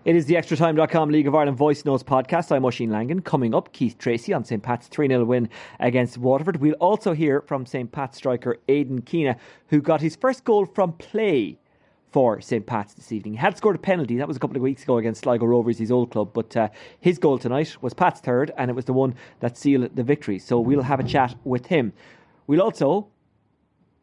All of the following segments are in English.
It is the Extratime.com League of Ireland Voice Notes podcast. I'm Oisin Langan. Coming up, Keith Treacy on St. Pat's 3-0 win against Waterford. We'll also hear from St. Pat's striker Aidan Keena, who got his first goal from play for St. Pat's this evening. He had scored a penalty. That was a couple of weeks ago against Sligo Rovers, his old club. But his goal tonight was Pat's third, and it was the one that sealed the victory. So we'll have a chat with him. We'll also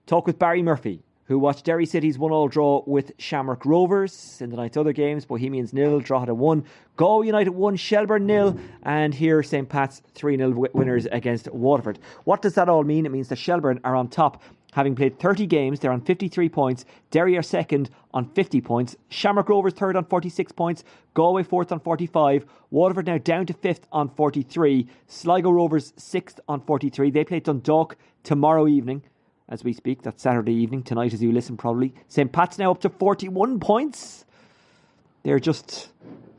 talk with Barry Murphy, who watched Derry City's 1-1 draw with Shamrock Rovers. In the night's other games, Bohemians 0, Drogheda 1, Galway United 1, Shelburne 0, and here St. Pat's 3-0 winners against Waterford. What does that all mean? It means that Shelburne are on top, having played 30 games. They're on 53 points. Derry are second on 50 points. Shamrock Rovers third on 46 points. Galway fourth on 45. Waterford now down to fifth on 43. Sligo Rovers sixth on 43. They play Dundalk tomorrow evening. As we speak, that's Saturday evening, tonight as you listen probably. St. Pat's now up to 41 points. They're just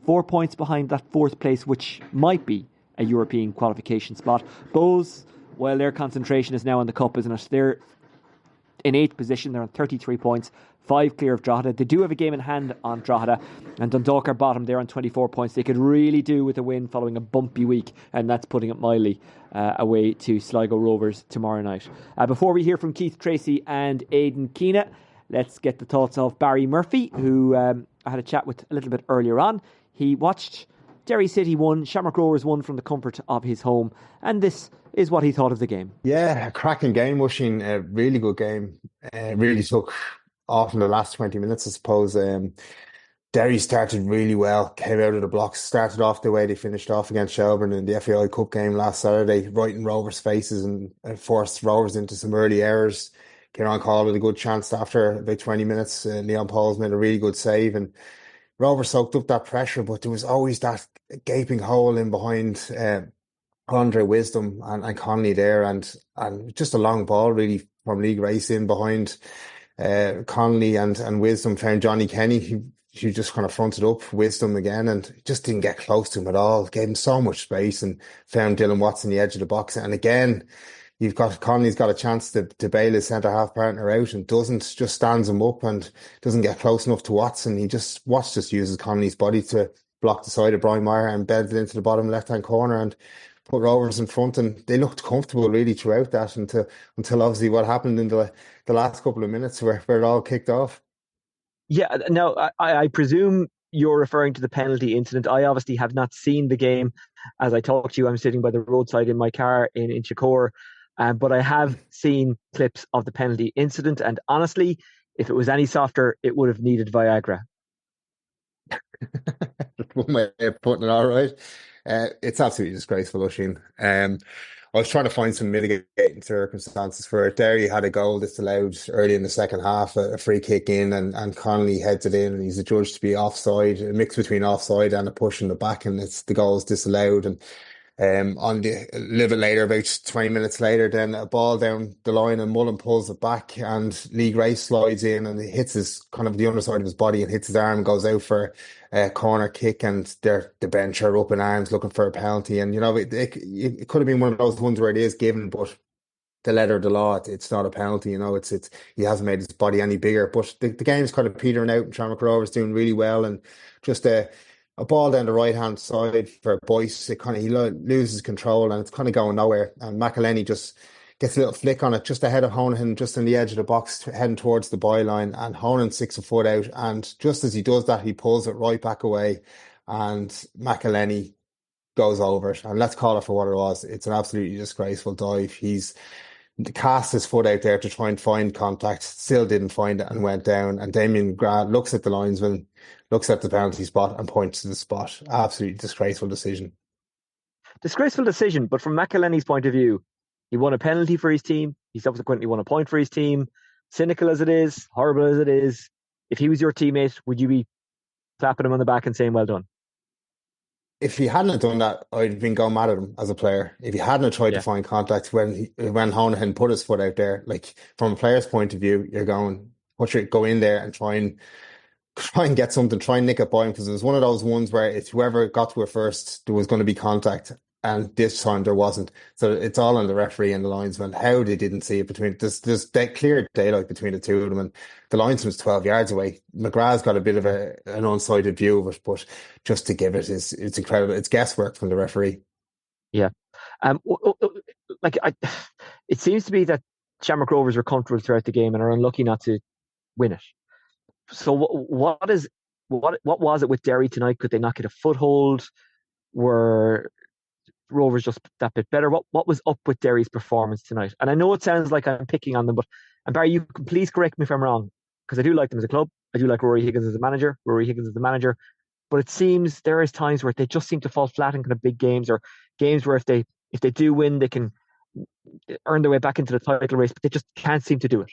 4 points behind that fourth place, which might be a European qualification spot. Bows, well, their concentration is now on the cup, isn't it? They're in 8th position, they're on 33 points, 5 clear of Drogheda. They do have a game in hand on Drogheda, and Dundalk are bottom, they're on 24 points. They could really do with a win following a bumpy week, and that's putting it mildly, away to Sligo Rovers tomorrow night. Before we hear from Keith Treacy and Aidan Keena, let's get the thoughts of Barry Murphy, who I had a chat with a little bit earlier on. He watched Derry City 1, Shamrock Rovers 1 from the comfort of his home, and this is what he thought of the game. Yeah, a cracking game, Washing. A really good game. Really took off in the last 20 minutes, I suppose. Derry started really well, came out of the blocks, started off the way they finished off against Shelburne in the FAI Cup game last Saturday, right in Rovers' faces and forced Rovers into some early errors. Kieran called it a good chance after about 20 minutes. Leon Pauls made a really good save, and Rovers soaked up that pressure, but there was always that gaping hole in behind Andre Wisdom and Connolly there, and just a long ball really from League Race in behind Connolly and Wisdom found Johnny Kenny. He just kind of fronted up Wisdom again and just didn't get close to him at all. Gave him so much space and found Dylan Watson the edge of the box. And again, you've got Connolly's got a chance to bail his centre half partner out and doesn't, just stands him up and doesn't get close enough to Watson. Watts just uses Connolly's body to block the side of Brian Meyer and bends it into the bottom left hand corner and put Rovers in front, and they looked comfortable really throughout that until obviously what happened in the last couple of minutes where it all kicked off. Yeah, now I presume you're referring to the penalty incident. I obviously have not seen the game. As I talk to you, I'm sitting by the roadside in my car in Chicor, but I have seen clips of the penalty incident, and honestly, if it was any softer, it would have needed Viagra. That's one way of putting it, all right. It's absolutely disgraceful, Oisin. I was trying to find some mitigating circumstances for it. Derry had a goal disallowed early in the second half, a free kick in, and Connolly heads it in, and he's adjudged to be offside, a mix between offside and a push in the back, and the goal is disallowed. And a little bit later, about 20 minutes later, then a ball down the line and Mullen pulls it back and League Race slides in and it hits his kind of the underside of his body and hits his arm, goes out for a corner kick, and the bench are up in arms looking for a penalty. And, it could have been one of those ones where it is given, but the letter of the law, it's not a penalty. It's he hasn't made his body any bigger. But the game's kind of petering out and Shamrock Rovers doing really well, and just a ball down the right hand side for Boyce. He loses control and it's kind of going nowhere. And McElhenney just gets a little flick on it just ahead of Honohan, just on the edge of the box, heading towards the byline. And Honohan sticks a foot out. And just as he does that, he pulls it right back away. And McElhenney goes over it. And let's call it for what it was. It's an absolutely disgraceful dive. He's cast his foot out there to try and find contact, still didn't find it and went down. And Damien Grant looks at the linesman, looks at the penalty spot and points to the spot. Absolutely disgraceful decision. Disgraceful decision, but from McElhenney's point of view, he won a penalty for his team. He subsequently won a point for his team. Cynical as it is, horrible as it is, if he was your teammate, would you be clapping him on the back and saying, well done? If he hadn't done that, I'd have been going mad at him as a player. If he hadn't tried to find contact when Honohan put his foot out there, like from a player's point of view, you're going, go in there and try and get something, try and nick it by him, because it was one of those ones where if whoever got to it first, there was going to be contact. and this time there wasn't. So it's all on the referee and the linesman how they didn't see it between. There's that clear daylight between the two of them, and the linesman's 12 yards away. McGrath's got a bit of an unsighted view of it, but just to give it is it's incredible. It's guesswork from the referee. Yeah. Like it seems to be that Shamrock Rovers were comfortable throughout the game and are unlucky not to win it. So what was it with Derry tonight? Could they not get a foothold? Were Rovers just that bit better? What was up with Derry's performance tonight? And I know it sounds like I'm picking on them, but and Barry, you can please correct me if I'm wrong, because I do like them as a club. I do like Rory Higgins as a manager. Rory Higgins as the manager, but it seems there is times where they just seem to fall flat in kind of big games or games where if they do win, they can earn their way back into the title race, but they just can't seem to do it.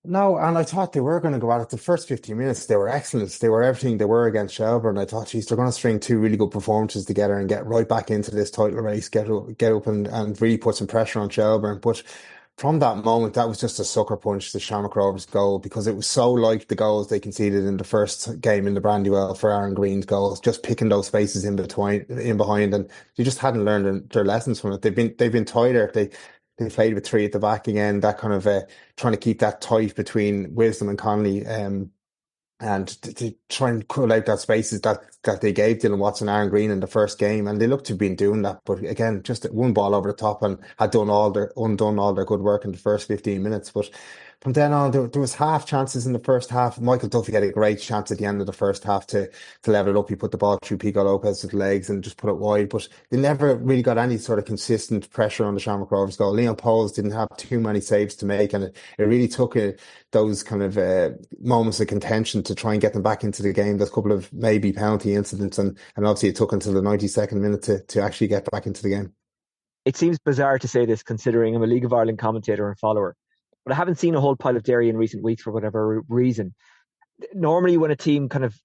No, and I thought they were going to go at it. The first 15 minutes, they were excellent. They were everything they were against Shelbourne. I thought, geez, they're going to string two really good performances together and get right back into this title race, get up and really put some pressure on Shelbourne. But from that moment, that was just a sucker punch to Shamrock Rovers' goal because it was so like the goals they conceded in the first game in the Brandywell for Aaron Green's goals, just picking those spaces in behind, and they just hadn't learned their lessons from it. They've been tighter. They played with three at the back again, that kind of trying to keep that tight between Wisdom and Connolly, and to try and cut out that spaces that they gave Dylan Watson and Aaron Green in the first game, and they looked to have been doing that. But again, just one ball over the top and had undone all their good work in the first 15 minutes. But from then on, there was half chances in the first half. Michael Duffy had a great chance at the end of the first half to level it up. He put the ball through Pico Lopez's legs and just put it wide, but they never really got any sort of consistent pressure on the Shamrock Rovers goal. Leon Poles didn't have too many saves to make, and it really took those kind of moments of contention to try and get them back into the game. There's a couple of maybe penalty incidents, and obviously it took until the 92nd minute to actually get back into the game. It seems bizarre to say this considering I'm a League of Ireland commentator and follower, but I haven't seen a whole pile of Derry in recent weeks for whatever reason. Normally when a team kind of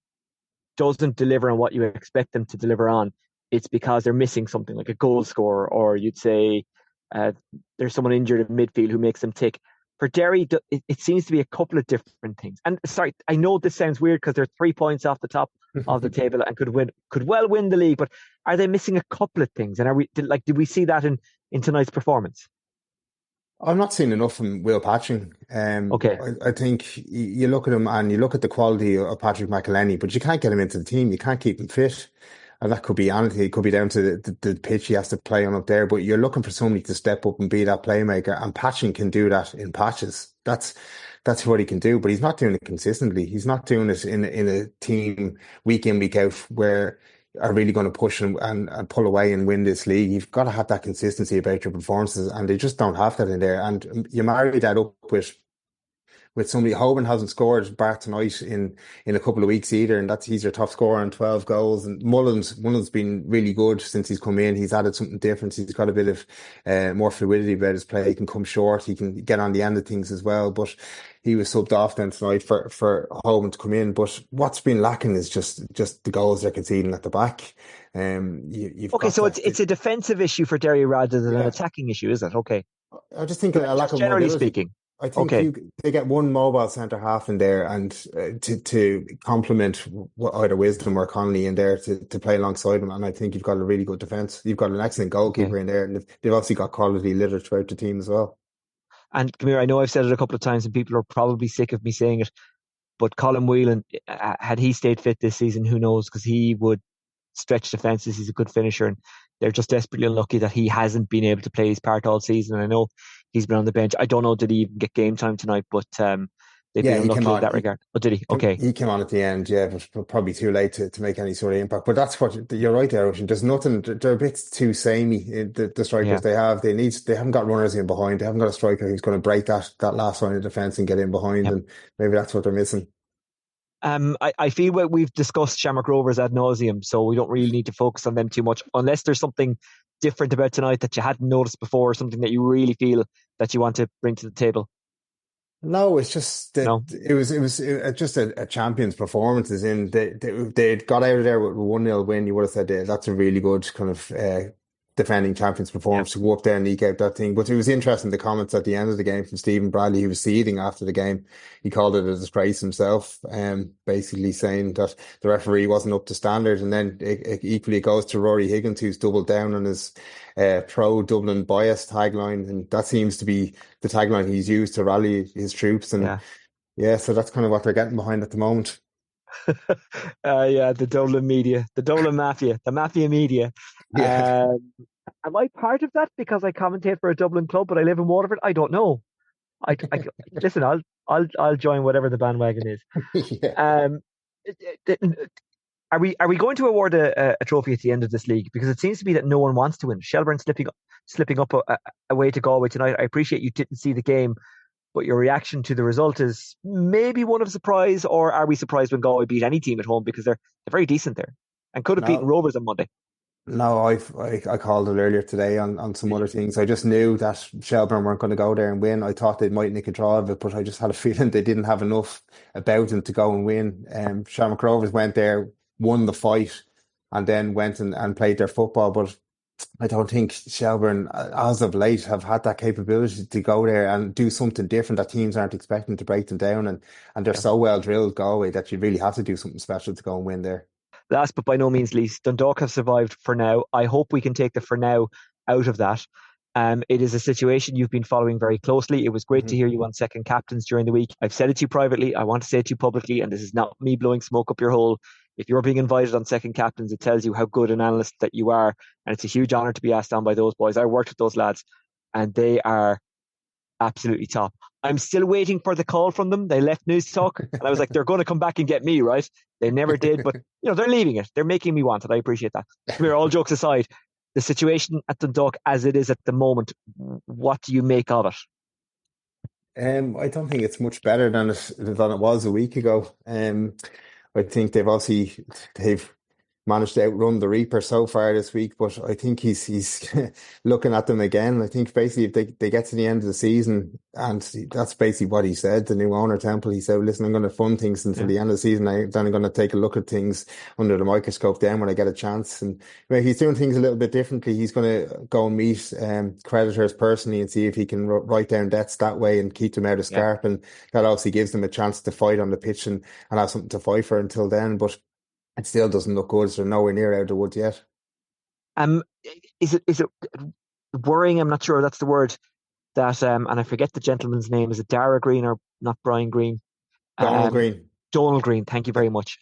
doesn't deliver on what you expect them to deliver on, it's because they're missing something like a goal scorer, or you'd say there's someone injured in midfield who makes them tick. For Derry, it seems to be a couple of different things. And sorry, I know this sounds weird because they're 3 points off the top of the table and could well win the league. But are they missing a couple of things? And did we see that in tonight's performance? I'm not seeing enough from Will Patching. Okay. I think you look at him and you look at the quality of Patrick McElhenney, but you can't get him into the team. You can't keep him fit. And that could be anything. It could be down to the pitch he has to play on up there. But you're looking for somebody to step up and be that playmaker. And Patching can do that in patches. That's what he can do. But he's not doing it consistently. He's not doing it in a team week in, week out where are really going to push and pull away and win this league. You've got to have that consistency about your performances, and they just don't have that in there. And you marry that up with somebody. Hoban hasn't scored back tonight in a couple of weeks either, and he's their top scorer on 12 goals. And Mullins been really good since he's come in. He's added something different. He's got a bit of more fluidity about his play. He can come short. He can get on the end of things as well. But he was subbed off then tonight for Hoban to come in. But what's been lacking is just the goals they're conceding at the back. You've okay, so it's a defensive issue for Derry rather than an attacking issue, is it? Okay. I just think a lack of generally mobility. speaking. I think they get one mobile centre half in there, and to complement either Wisdom or Connolly in there to play alongside him. And I think you've got a really good defence. You've got an excellent goalkeeper in there, and they've obviously got quality littered throughout the team as well. And come here, I know I've said it a couple of times, and people are probably sick of me saying it, but Colin Whelan, had he stayed fit this season, who knows? Because he would stretch defences. He's a good finisher, and they're just desperately unlucky that he hasn't been able to play his part all season. And I know he's been on the bench. I don't know, did he even get game time tonight? But they've been unlucky in that regard. Oh, did he? Okay. He came on at the end, yeah, but probably too late to make any sort of impact. But that's what you're right there, Oisin. There's nothing. They're a bit too samey. The strikers they have. They haven't got runners in behind. They haven't got a striker who's going to break that last line of defence and get in behind. And maybe that's what they're missing. I feel like we've discussed Shamrock Rovers ad nauseum, so we don't really need to focus on them too much, unless there's something different about tonight that you hadn't noticed before, or something that you really feel that you want to bring to the table. No, it's just that it was just a champion's performance. As in they got out of there with a 1-0 win. You would have said that's a really good kind of defending champions performance to go up there and eke out that thing. But it was interesting, the comments at the end of the game from Stephen Bradley. He was seething after the game. He called it a disgrace himself, basically saying that the referee wasn't up to standard. And then equally it goes to Rory Higgins, who's doubled down on his pro Dublin bias tagline. And that seems to be the tagline he's used to rally his troops. And yeah, so that's kind of what they're getting behind at the moment. Yeah, the Dublin media, the Dublin mafia, the mafia media. Yeah. Am I part of that because I commentate for a Dublin club, but I live in Waterford? I don't know. Listen. I'll join whatever the bandwagon is. Yeah. Um, are we going to award a trophy at the end of this league? Because it seems to be that no one wants to win. Shelburne slipping up away to Galway tonight. I appreciate you didn't see the game, but your reaction to the result is maybe one of surprise, or are we surprised when Galway beat any team at home, because they're very decent there and could have beaten Rovers on Monday? No, I called it earlier today on some other things. I just knew that Shelburne weren't going to go there and win. I thought they might nick a draw of it, but I just had a feeling they didn't have enough about them to go and win. Shamrock Rovers went there, won the fight, and then went and played their football. But I don't think Shelburne, as of late, have had that capability to go there and do something different that teams aren't expecting to break them down. And they're so well drilled, Galway, that you really have to do something special to go and win there. Last but by no means least, Dundalk have survived for now. I hope we can take the for now out of that. It is a situation you've been following very closely. It was great to hear you on second captains during the week. I've said it to you privately. I want to say it to you publicly, and this is not me blowing smoke up your hole. If you're being invited on second captains, it tells you how good an analyst that you are, and it's a huge honour to be asked on by those boys. I worked with those lads, and they are absolutely top. I'm still waiting for the call from them. They left News Talk, and I was like, they're going to come back and get me, right? They never did, but they're leaving it. They're making me want it. I appreciate that. Come here, all jokes aside, the situation at Dundalk as it is at the moment, what do you make of it? I don't think it's much better than it was a week ago. I think they've managed to outrun the Reaper so far this week, but I think he's looking at them again. I think basically if they get to the end of the season, and that's basically what he said, the new owner Temple, he said, listen, I'm going to fund things until the end of the season. Then I'm going to take a look at things under the microscope then when I get a chance. And he's doing things a little bit differently. He's going to go and meet creditors personally and see if he can write down debts that way and keep them out of scarp. And that obviously gives them a chance to fight on the pitch and have something to fight for until then. But it still doesn't look good. So they're nowhere near out of the woods yet. Is it worrying? I'm not sure that's the word. That and I forget the gentleman's name. Is it Dara Green or not Brian Green? Donald Green. Donald Green. Thank you very much.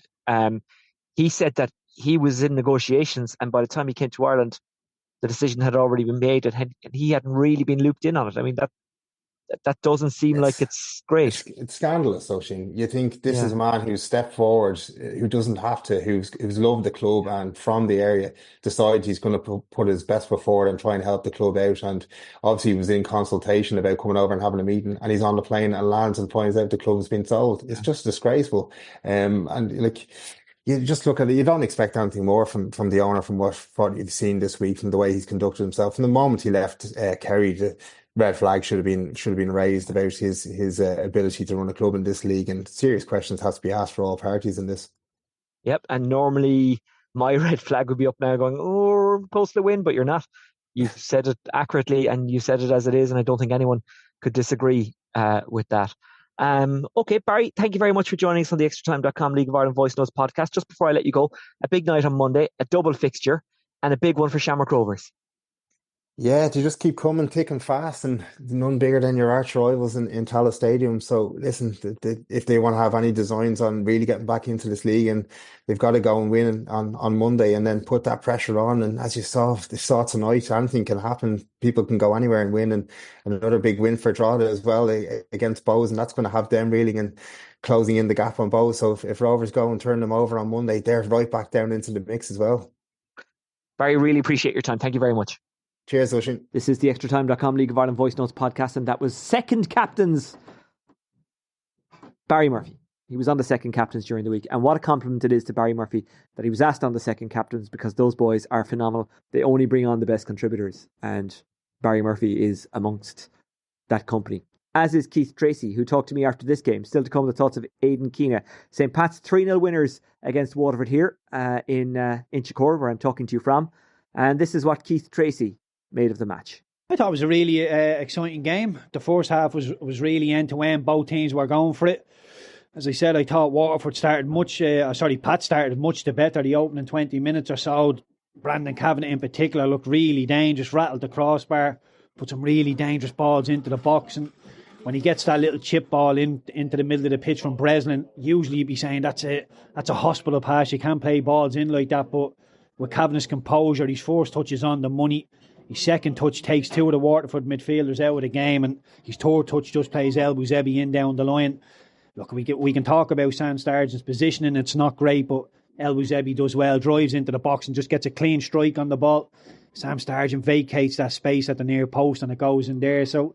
He said that he was in negotiations, and by the time he came to Ireland, the decision had already been made, and he hadn't really been looped in on it. I mean, that doesn't seem like it's great. It's scandalous, Oisin. You think this is a man who's stepped forward, who doesn't have to, who's loved the club and from the area, decides he's going to put his best foot forward and try and help the club out. And obviously he was in consultation about coming over and having a meeting, and he's on the plane and lands and finds out the club's been sold. It's just disgraceful. And like, you just look at it, you don't expect anything more from the owner, from what you've seen this week, from the way he's conducted himself. From the moment he left Kerry, the red flag should have been raised about his ability to run a club in this league, and serious questions has to be asked for all parties in this. Yep, and normally my red flag would be up now going, oh, we're close to the win, but you're not. You've said it accurately, and you said it as it is, and I don't think anyone could disagree with that. Okay, Barry, thank you very much for joining us on the Extratime.com League of Ireland Voice Notes podcast. Just before I let you go, a big night on Monday, a double fixture, and a big one for Shamrock Rovers. Yeah, they just keep coming thick and fast, and none bigger than your arch rivals in Tallaght Stadium. So listen, if they want to have any designs on really getting back into this league, and they've got to go and win on Monday, and then put that pressure on. And as you saw tonight, anything can happen. People can go anywhere and win, and another big win for Drogheda as well against Bows, and that's going to have them reeling and closing in the gap on Bows. So if Rovers go and turn them over on Monday, they're right back down into the mix as well. Barry, really appreciate your time. Thank you very much. Cheers, Oisin. This is the Extratime.com League of Ireland Voice Notes podcast, and that was second captains Barry Murphy. He was on the second captains during the week, and what a compliment it is to Barry Murphy that he was asked on the second captains, because those boys are phenomenal. They only bring on the best contributors, and Barry Murphy is amongst that company. As is Keith Treacy, who talked to me after this game. Still to come, the thoughts of Aidan Keena. St. Pat's 3-0 winners against Waterford here in Inchicore, where I'm talking to you from. And this is what Keith Treacy made of the match. I thought it was a really exciting game. The first half was really end-to-end. Both teams were going for it. As I said, I thought Waterford started Pat started much better the opening 20 minutes or so. Brandon Kavanagh in particular looked really dangerous, rattled the crossbar, put some really dangerous balls into the box, and when he gets that little chip ball into the middle of the pitch from Breslin, usually you'd be saying that's a hospital pass. You can't play balls in like that, but with Kavanagh's composure, his first touch is on the money. His second touch takes two of the Waterford midfielders out of the game, and his third touch just plays Elbouzebbi in down the line. Look, we can talk about Sam Sturgeon's positioning. It's not great, but Elbouzebbi does well, drives into the box and just gets a clean strike on the ball. Sam Sturgeon vacates that space at the near post and it goes in there. So,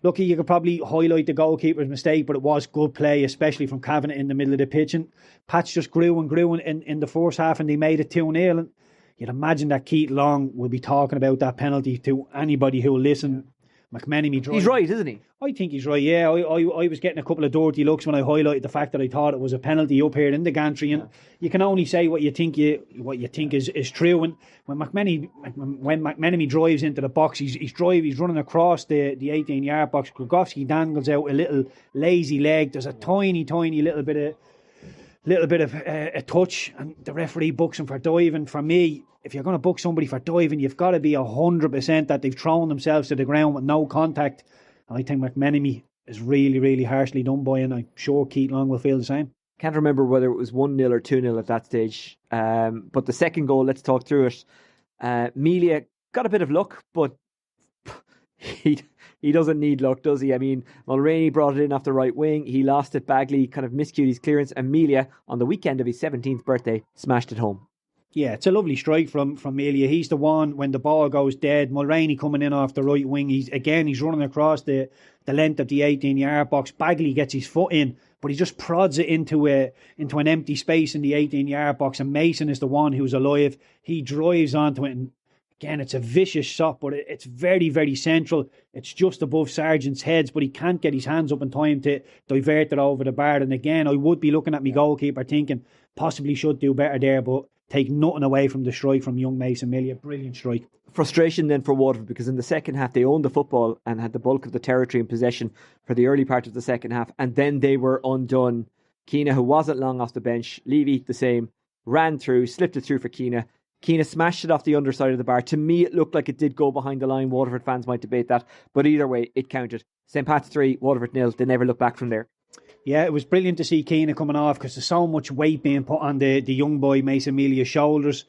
look, you could probably highlight the goalkeeper's mistake, but it was good play, especially from Kavanagh in the middle of the pitch. And Pats just grew and grew in the first half, and they made it 2-0. And you'd imagine that Keith Long will be talking about that penalty to anybody who will listen. McMenemy drives. He's right, isn't he? I think he's right, yeah. I was getting a couple of dirty looks when I highlighted the fact that I thought it was a penalty up here in the gantry, and you can only say what you think is true. And when McMenemy drives into the box, he's running across the 18-yard box. Grogowski dangles out a little lazy leg. There's a tiny little bit of a touch, and the referee books him for diving. For me, if you're going to book somebody for diving, you've got to be 100% that they've thrown themselves to the ground with no contact. And I think McMenemy is really, really harshly done by, and I'm sure Keith Long will feel the same. Can't remember whether it was 1-0 or 2-0 at that stage. But the second goal, let's talk through it. Melia got a bit of luck, but he doesn't need luck, does he? I mean, Mulroney brought it in off the right wing. He lost it. Bagley kind of miscued his clearance. And Melia, on the weekend of his 17th birthday, smashed it home. Yeah, it's a lovely strike from Melia. He's the one when the ball goes dead. Mulroney coming in off the right wing. He's running across the length of the 18-yard box. Bagley gets his foot in, but he just prods it into an empty space in the 18-yard box. And Mason is the one who's alive. He drives onto it, and again, it's a vicious shot, but it's very, very central. It's just above Sargent's heads, but he can't get his hands up in time to divert it over the bar. And again, I would be looking at my goalkeeper thinking possibly should do better there, but take nothing away from the strike from young Mason Melia. Brilliant strike. Frustration then for Waterford, because in the second half they owned the football and had the bulk of the territory in possession for the early part of the second half, and then they were undone. Keena, who wasn't long off the bench, Levy the same, ran through, slipped it through for Keena. Keena smashed it off the underside of the bar. To me, it looked like it did go behind the line. Waterford fans might debate that, but either way, it counted. St. Pat's 3, Waterford 0. They never looked back from there. Yeah, it was brilliant to see Keena coming off, because there's so much weight being put on the young boy Mason Melia's shoulders.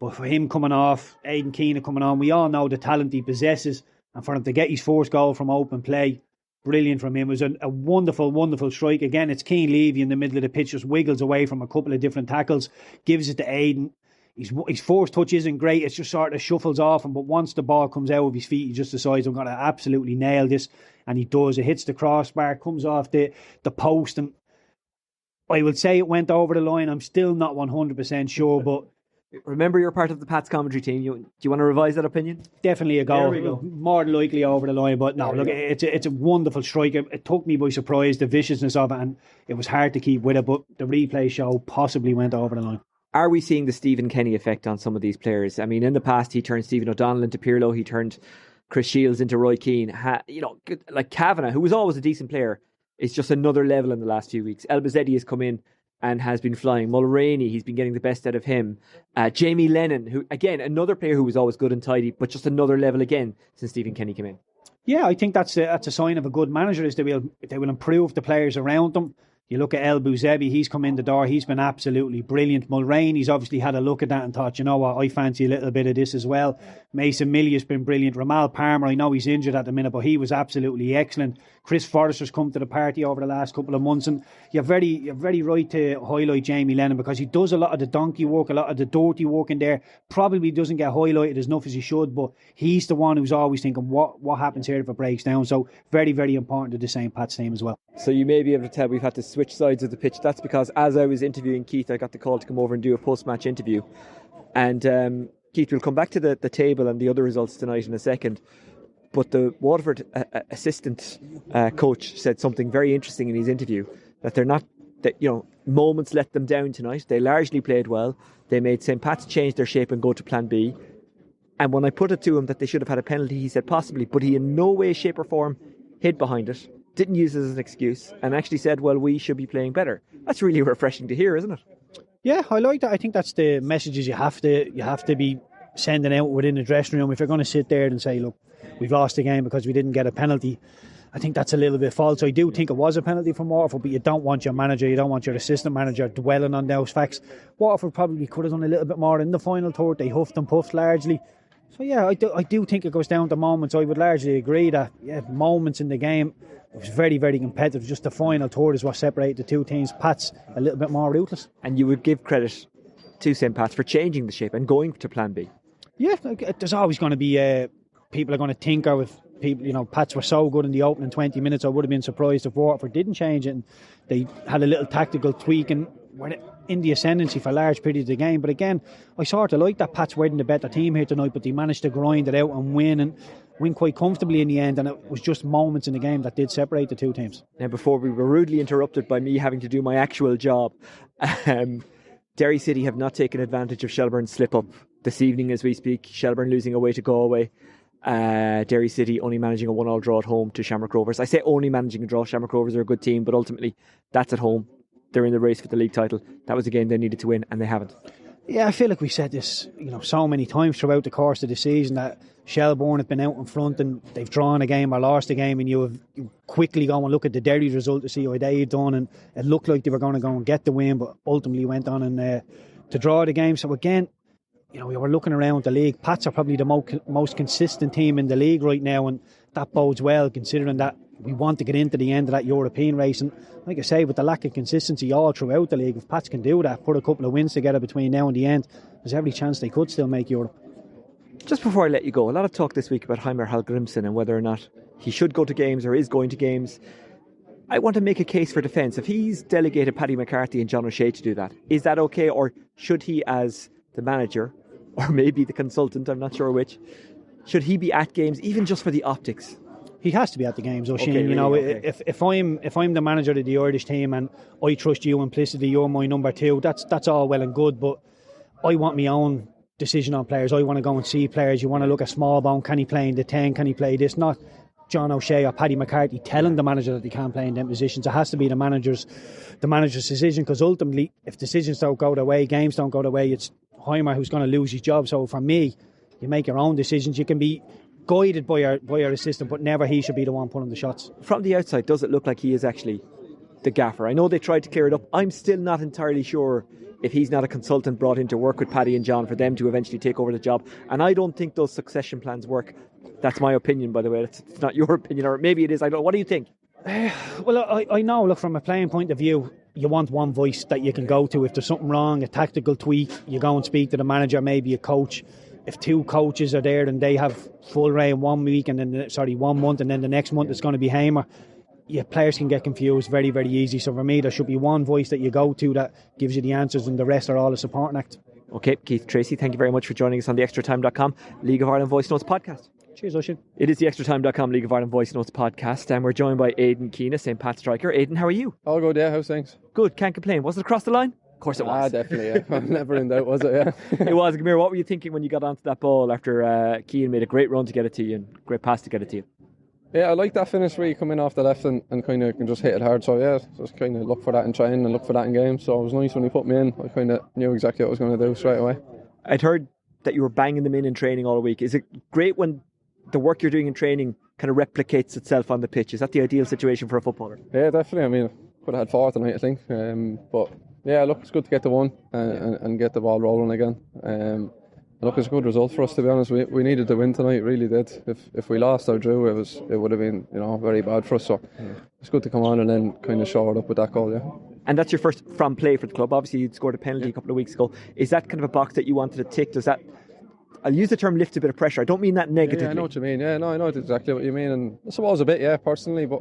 But for him coming off, Aidan Keena coming on, we all know the talent he possesses, and for him to get his first goal from open play, brilliant from him. It was a wonderful, wonderful strike. Again, it's Keane Levy in the middle of the pitch, just wiggles away from a couple of different tackles, gives it to Aidan. His first touch isn't great, it's just sort of shuffles off him, but once the ball comes out of his feet, he just decides, I'm going to absolutely nail this, and he does. It hits the crossbar, comes off the post, and I would say it went over the line. I'm still not 100% sure, but remember, you're part of the Pats commentary team. Do you want to revise that opinion? Definitely a goal. More than likely over the line, but no, look, it's a wonderful strike. It took me by surprise, the viciousness of it, and it was hard to keep with it, but the replay show possibly went over the line. Are we seeing the Stephen Kenny effect on some of these players? I mean, in the past, he turned Stephen O'Donnell into Pirlo. He turned Chris Shields into Roy Keane. Like Kavanagh, who was always a decent player, is just another level in the last few weeks. Elbouzebbi has come in and has been flying. Mulroney, he's been getting the best out of him. Jamie Lennon, who, again, another player who was always good and tidy, but just another level again since Stephen Kenny came in. Yeah, I think that's a sign of a good manager, is they will improve the players around them. You look at Elbouzebbi, he's come in the door, he's been absolutely brilliant. Mulroney's obviously had a look at that and thought, you know what, I fancy a little bit of this as well. Mason Millia's been brilliant. Ramal Palmer, I know he's injured at the minute, but he was absolutely excellent. Chris Forrester's come to the party over the last couple of months, and you're very right to highlight Jamie Lennon, because he does a lot of the donkey work, a lot of the dirty work in there. Probably doesn't get highlighted as enough as he should, but he's the one who's always thinking, what happens here if it breaks down? So very, very important to the St. Pat's team as well. So you may be able to tell we've had to switch sides of the pitch. That's because as I was interviewing Keith, I got the call to come over and do a post-match interview. And Keith, we'll come back to the table and the other results tonight in a second. But the Waterford assistant coach said something very interesting in his interview, that they're not, moments let them down tonight. They largely played well. They made St. Pat's change their shape and go to plan B. And when I put it to him that they should have had a penalty, he said possibly, but he in no way, shape or form hid behind it, didn't use it as an excuse, and actually said, well, we should be playing better. That's really refreshing to hear, isn't it? Yeah, I like that. I think that's the messages you have to be sending out within the dressing room. If you're going to sit there and say, look, we've lost the game because we didn't get a penalty, I think that's a little bit false. I do think it was a penalty from Waterford, but you don't want your manager, you don't want your assistant manager dwelling on those facts. Waterford probably could have done a little bit more in the final third. They huffed and puffed largely. So yeah, I do think it goes down to moments. I would largely agree that moments in the game, it was very, very competitive. Just the final third is what separated the two teams. Pat's a little bit more ruthless. And you would give credit to St. Pat's for changing the shape and going to Plan B. Yeah, there's always going to be people are going to tinker with people. Pats were so good in the opening 20 minutes. I would have been surprised if Waterford didn't change it and they had a little tactical tweak and were in the ascendancy for large periods of the game. But again, I sort of like that Pats weren't the better team here tonight, but they managed to grind it out and win quite comfortably in the end, and it was just moments in the game that did separate the two teams. Now, before we were rudely interrupted by me having to do my actual job, Derry City have not taken advantage of Shelbourne's slip-up this evening as we speak. Shelbourne losing away to Galway. Derry City only managing a 1-1 draw at home to Shamrock Rovers. I say only managing a draw. Shamrock Rovers are a good team, but ultimately that's at home. They're in the race for the league title. That was a game they needed to win, and they haven't. Yeah, I feel like we said this, so many times throughout the course of the season that Shelbourne have been out in front and they've drawn a game or lost a game, and you quickly go and look at the Derry result to see what they had done, and it looked like they were going to go and get the win, but ultimately went on and to draw the game. So again, we were looking around the league. Pats are probably the most consistent team in the league right now, and that bodes well considering that we want to get into the end of that European race. And like I say, with the lack of consistency all throughout the league, if Pats can do that, put a couple of wins together between now and the end, there's every chance they could still make Europe. Just before I let you go, a lot of talk this week about Heimer Hallgrimsson and whether or not he should go to games or is going to games. I want to make a case for defence. If he's delegated Paddy McCarthy and John O'Shea to do that, is that okay? Or should he, as the manager, or maybe the consultant, I'm not sure which, should he be at games, even just for the optics? He has to be at the games, Oisin. Okay, really, okay. If I'm the manager of the Irish team and I trust you implicitly, you're my number two, that's all well and good, but I want my own decision on players. I want to go and see players. You want to look at Smallbone, can he play in the 10, can he play this? Not John O'Shea or Paddy McCarthy telling the manager that they can't play in them positions. It has to be the manager's decision, because ultimately, if decisions don't go their way, games don't go their way, it's Heimer who's going to lose his job. So for me, you make your own decisions. You can be guided by your assistant, but never he should be the one pulling the shots. From the outside, does it look like he is actually the gaffer? I know they tried to clear it up. I'm still not entirely sure if he's not a consultant brought in to work with Paddy and John for them to eventually take over the job. And I don't think those succession plans work. That's my opinion, by the way. It's not your opinion, or maybe it is. I don't. What do you think? Well, I know, look, from a playing point of view, you want one voice that you can go to. If there's something wrong, a tactical tweak, you go and speak to the manager, maybe a coach. If two coaches are there and they have full reign 1 week and then 1 month, and then the next month it's going to be Heimer, players can get confused very, very easy. So for me, there should be one voice that you go to that gives you the answers, and the rest are all a supporting act. Okay, Keith Treacy, thank you very much for joining us on the Extratime.com League of Ireland Voice Notes podcast. Cheers, Oisin. It is the Extratime.com League of Ireland Voice Notes podcast, and we're joined by Aidan Keena, St. Pat's striker. Aidan, how are you? All good, yeah. How's things? Good, can't complain. Was it across the line? Of course it was. Definitely, yeah. Never in doubt, was it? Yeah. It was. Gamir, what were you thinking when you got onto that ball after Keane made a great run to get it to you and great pass to get it to you? Yeah, I like that finish where you come in off the left and kind of can just hit it hard. So yeah, just kind of look for that in training and look for that in games. So it was nice when he put me in. I kind of knew exactly what I was going to do straight away. I'd heard that you were banging them in training all week. Is it great when the work you're doing in training kind of replicates itself on the pitch? Is that the ideal situation for a footballer? Yeah, definitely. I mean, I could have had 4 tonight, I think. But yeah, look, it's good to get the one and get the ball rolling again. Look, it's a good result for us, to be honest. We needed the win tonight, really did. If we lost or drew, it would have been very bad for us. So it's good to come on and then kind of shore it up with that goal, yeah. And that's your first from play for the club. Obviously, you'd scored a penalty a couple of weeks ago. Is that kind of a box that you wanted to tick? Does that, I'll use the term lift a bit of pressure. I don't mean that negatively. Yeah, I know what you mean. Yeah, no, I know exactly what you mean. And I suppose a bit, yeah, personally, but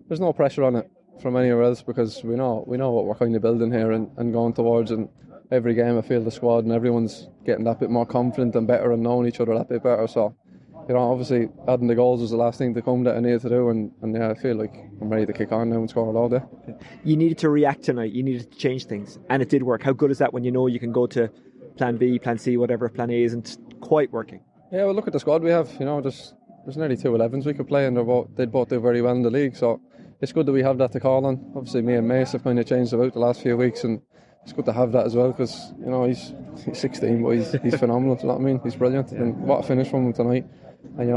there's no pressure on it from anywhere else, because we know what we're kind of building here and going towards. And every game I feel the squad and everyone's getting that bit more confident and better and knowing each other that bit better. So, obviously adding the goals was the last thing to come that I needed to do, and yeah, I feel like I'm ready to kick on now and score a load there. You needed to react tonight, you needed to change things, and it did work. How good is that when you know you can go to plan B, plan C, whatever plan A isn't quite working? Yeah, well, look at the squad we have. There's nearly 2 11s we could play, and they'd both do very well in the league. So it's good that we have that to call on. Obviously, me and Mace have kind of changed about the last few weeks, and it's good to have that as well because he's 16, but he's phenomenal. Do you know what I mean? He's brilliant, and what a finish from him tonight. And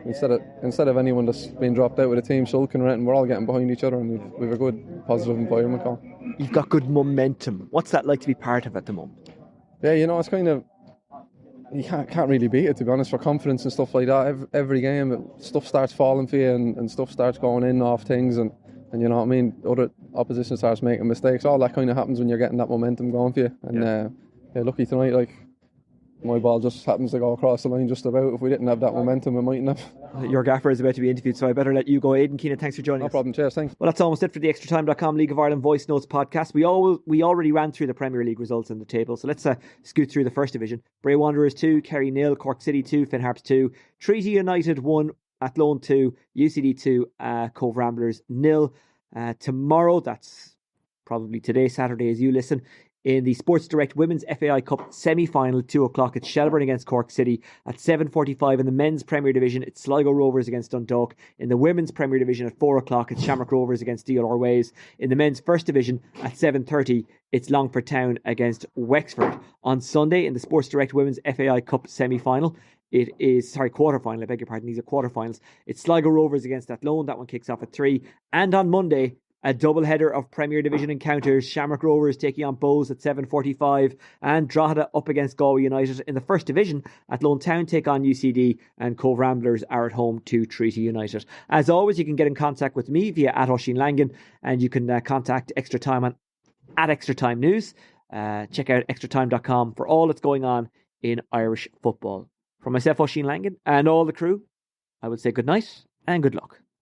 instead of anyone that's been dropped out with a team sulking or anything, we're all getting behind each other, and we've a good positive environment going. You've got good momentum. What's that like to be part of at the moment? Yeah, it's kind of. You can't really beat it, to be honest, for confidence and stuff like that. Every game, stuff starts falling for you and stuff starts going in off things, and you know what I mean, other opposition starts making mistakes. All that kind of happens when you're getting that momentum going for you. And lucky tonight, like, my ball just happens to go across the line just about. If we didn't have that momentum, we mightn't have. Your gaffer is about to be interviewed, so I better let you go. Aidan Keena, thanks for joining us. No problem, cheers, thanks. Well, that's almost it for the Extratime.com League of Ireland Voice Notes podcast. We already ran through the Premier League results in the table, so let's scoot through the First Division. Bray Wanderers 2, Kerry 0, Cork City 2, Finn Harps 2, Treaty United 1, Athlone 2, UCD 2, Cove Ramblers 0. Tomorrow, that's probably today, Saturday as you listen, in the Sports Direct Women's FAI Cup semi-final at 2 o'clock, it's Shelbourne against Cork City. At 7:45 in the Men's Premier Division, it's Sligo Rovers against Dundalk. In the Women's Premier Division at 4 o'clock, it's Shamrock Rovers against DLR Waves. In the Men's First Division at 7:30, it's Longford Town against Wexford. On Sunday, in the Sports Direct Women's FAI Cup semi-final, quarter-final, I beg your pardon, these are quarter-finals. It's Sligo Rovers against Athlone, that one kicks off at 3. And on Monday, a double-header of Premier Division encounters. Shamrock Rovers taking on Bows at 7:45 and Drogheda up against Galway United. In the First Division, Athlone Town take on UCD and Cove Ramblers are at home to Treaty United. As always, you can get in contact with me via @Oisin Langan, and you can contact Extratime on @Extratime News. Check out extratime.com for all that's going on in Irish football. From myself, Oisin Langan, and all the crew, I would say good night and good luck.